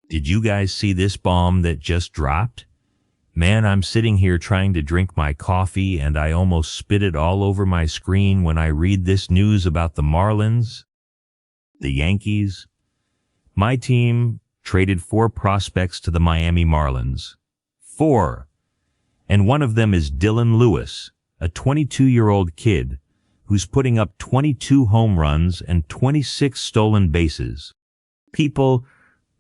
Did you guys see this bomb that just dropped? Man, I'm sitting here trying to drink my coffee and I almost spit it all over my screen when I read this news about the Marlins, the Yankees. My team traded 4 prospects to the Miami Marlins. 4. And one of them is Dylan Lewis, a 22-year-old kid who's putting up 22 home runs and 26 stolen bases. People,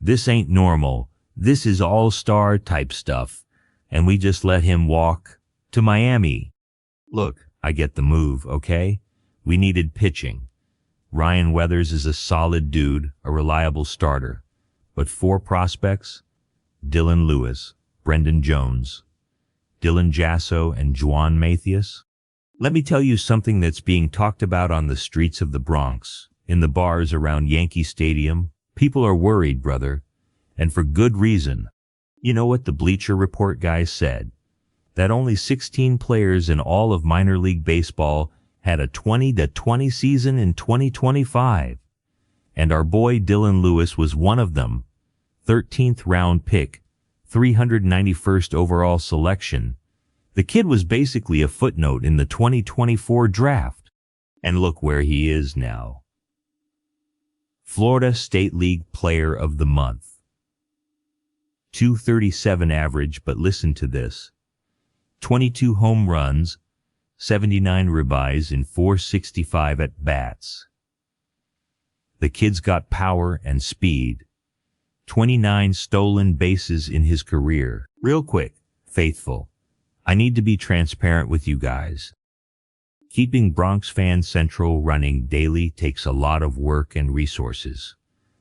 this ain't normal. This is all-star type stuff. And we just let him walk to Miami. Look, I get the move, okay? We needed pitching. Ryan Weathers is a solid dude, a reliable starter. But 4 prospects? Dylan Lewis, Brendan Jones, Dylan Jasso, and Juan Mathias? Let me tell you something that's being talked about on the streets of the Bronx, in the bars around Yankee Stadium. People are worried, brother, and for good reason. You know what the Bleacher Report guys said? That only 16 players in all of minor league baseball had a 20-20 season in 2025. And our boy Dylan Lewis was one of them. 13th round pick, 391st overall selection. The kid was basically a footnote in the 2024 draft. And look where he is now. Florida State League Player of the Month. 237 average, but listen to this. 22 home runs, 79 ribeyes in 465 at-bats. The kid's got power and speed. 29 stolen bases in his career. Real quick, faithful, I need to be transparent with you guys. Keeping Bronx Fan Central running daily takes a lot of work and resources.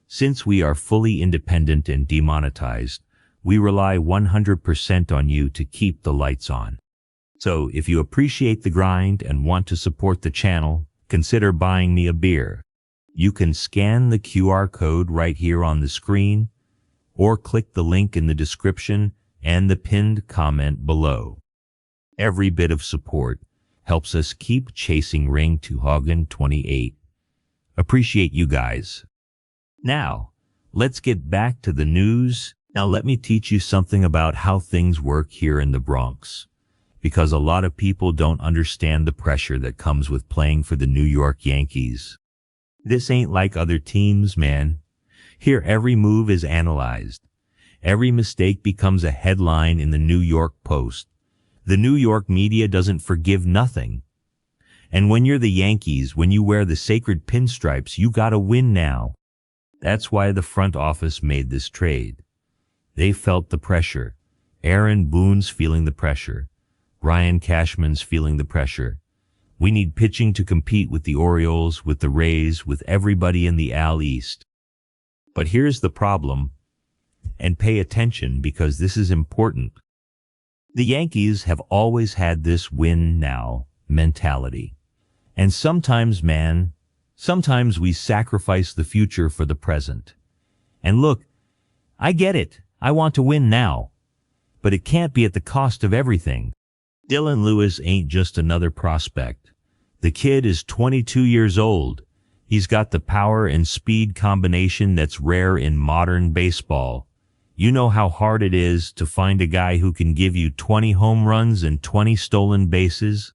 Since we are fully independent and demonetized, we rely 100% on you to keep the lights on. So if you appreciate the grind and want to support the channel, consider buying me a beer. You can scan the QR code right here on the screen, or click the link in the description and the pinned comment below. Every bit of support helps us keep chasing Ring to Hagen 28. Appreciate you guys. Now, let's get back to the news. Now let me teach you something about how things work here in the Bronx, because a lot of people don't understand the pressure that comes with playing for the New York Yankees. This ain't like other teams, man. Here every move is analyzed. Every mistake becomes a headline in the New York Post. The New York media doesn't forgive nothing. And when you're the Yankees, when you wear the sacred pinstripes, you gotta win now. That's why the front office made this trade. They felt the pressure. Aaron Boone's feeling the pressure. Brian Cashman's feeling the pressure. We need pitching to compete with the Orioles, with the Rays, with everybody in the AL East. But here's the problem, and pay attention because this is important. The Yankees have always had this win-now mentality. And sometimes, man, sometimes we sacrifice the future for the present. And look, I get it. I want to win now. But it can't be at the cost of everything. Dylan Lewis ain't just another prospect. The kid is 22 years old. He's got the power and speed combination that's rare in modern baseball. You know how hard it is to find a guy who can give you 20 home runs and 20 stolen bases?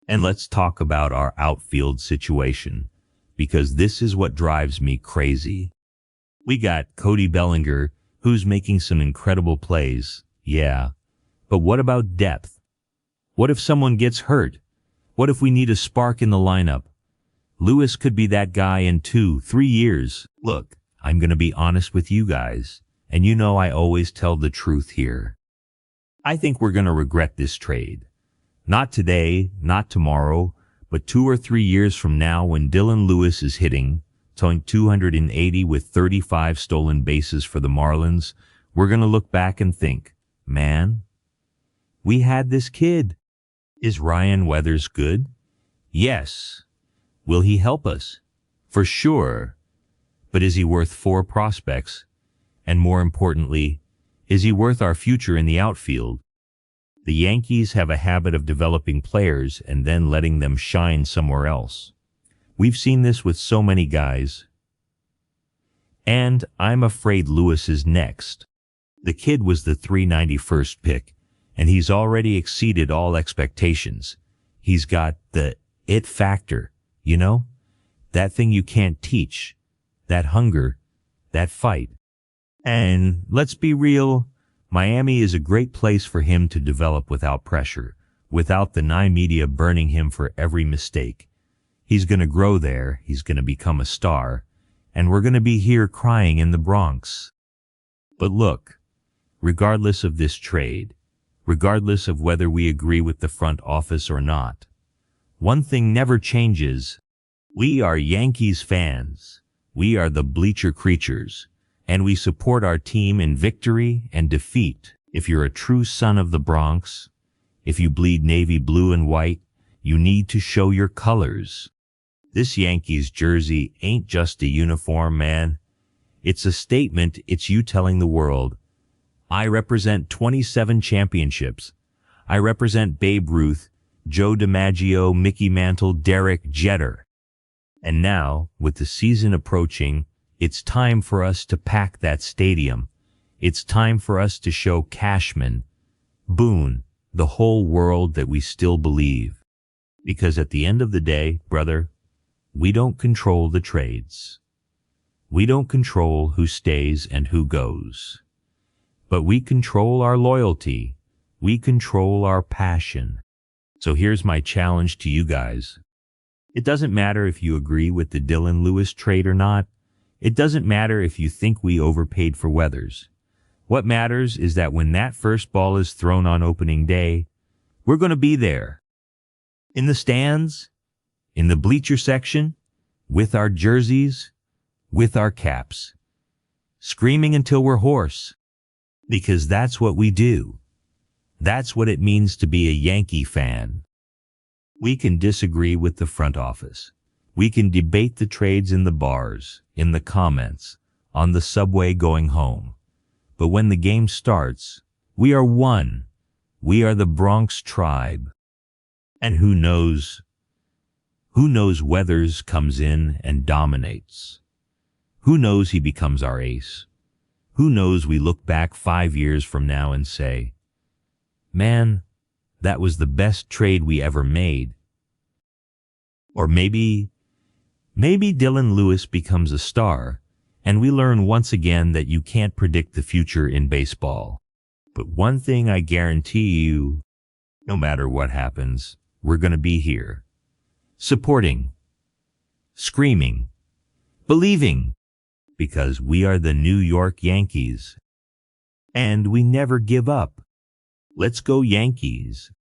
And let's talk about our outfield situation, because this is what drives me crazy. We got Cody Bellinger, who's making some incredible plays, yeah. But what about depth? What if someone gets hurt? What if we need a spark in the lineup? Lewis could be that guy in 2-3 years. Look, I'm going to be honest with you guys, and you know I always tell the truth here. I think we're going to regret this trade. Not today, not tomorrow, but 2 or 3 years from now when Dylan Lewis is hitting, towing 280 with 35 stolen bases for the Marlins, we're going to look back and think, man, we had this kid. Is Ryan Weathers good? Yes. Will he help us? For sure. But is he worth 4 prospects? And more importantly, is he worth our future in the outfield? The Yankees have a habit of developing players and then letting them shine somewhere else. We've seen this with so many guys. And I'm afraid Lewis is next. The kid was the 391st pick, and he's already exceeded all expectations. He's got the it factor, you know? That thing you can't teach. That hunger. That fight. And let's be real, Miami is a great place for him to develop without pressure, without the media burning him for every mistake. He's going to grow there, he's going to become a star, and we're going to be here crying in the Bronx. But look, regardless of this trade, regardless of whether we agree with the front office or not, one thing never changes. We are Yankees fans. We are the bleacher creatures, and we support our team in victory and defeat. If you're a true son of the Bronx, if you bleed navy blue and white, you need to show your colors. This Yankees jersey ain't just a uniform, man. It's a statement. It's you telling the world, I represent 27 championships. I represent Babe Ruth, Joe DiMaggio, Mickey Mantle, Derek Jeter. And now, with the season approaching, it's time for us to pack that stadium. It's time for us to show Cashman, Boone, the whole world that we still believe. Because at the end of the day, brother, we don't control the trades. We don't control who stays and who goes. But we control our loyalty. We control our passion. So here's my challenge to you guys. It doesn't matter if you agree with the Dylan Lewis trade or not. It doesn't matter if you think we overpaid for Weathers. What matters is that when that first ball is thrown on opening day, we're going to be there. In the stands, in the bleacher section, with our jerseys, with our caps, screaming until we're hoarse. Because that's what we do. That's what it means to be a Yankee fan. We can disagree with the front office. We can debate the trades in the bars, in the comments, on the subway going home. But when the game starts, we are one. We are the Bronx tribe. And who knows Weathers comes in and dominates. Who knows he becomes our ace? Who knows we look back 5 years from now and say, man, that was the best trade we ever made. Or maybe Dylan Lewis becomes a star, and we learn once again that you can't predict the future in baseball. But one thing I guarantee you, no matter what happens, we're going to be here. Supporting, screaming, believing, because we are the New York Yankees. And we never give up. Let's go Yankees.